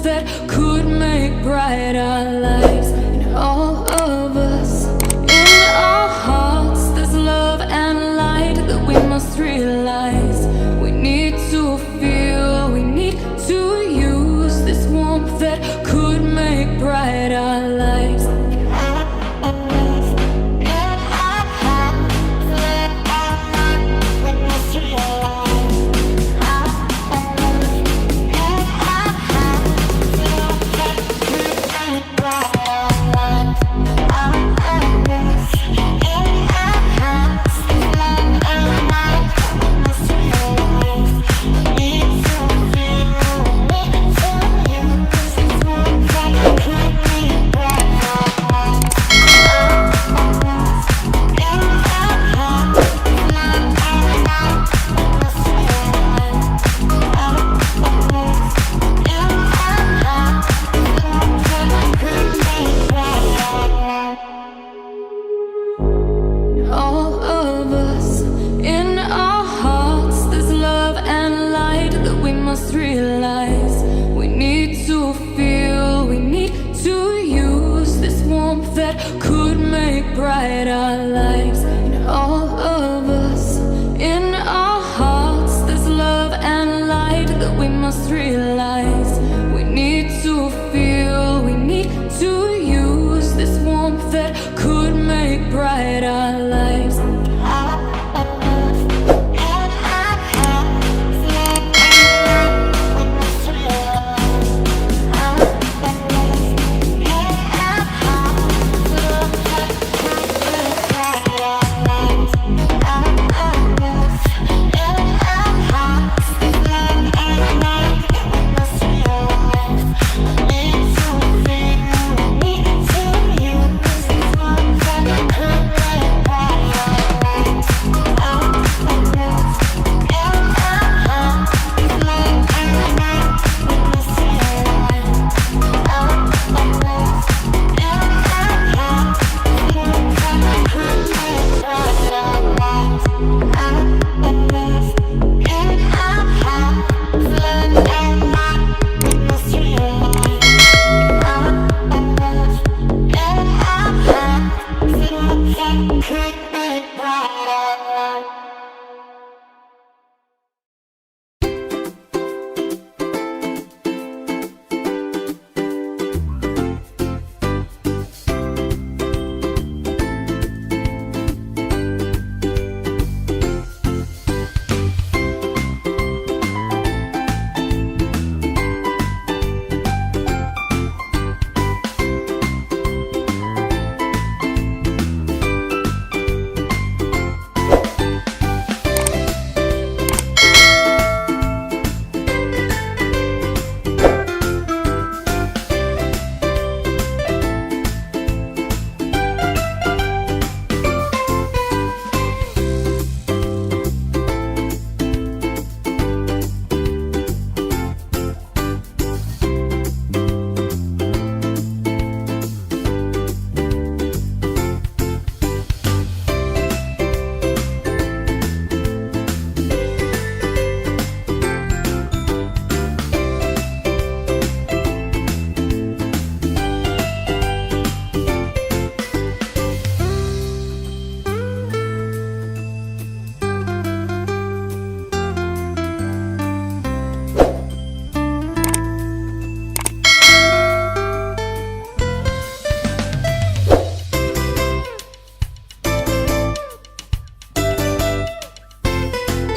that could make bright our lives. And all of us, in our hearts, there's love and light that we must realize. We need to feel, we need to use this warmth that could make bright our lives. Realize we need to feel, we need to use this warmth that could make bright our lives.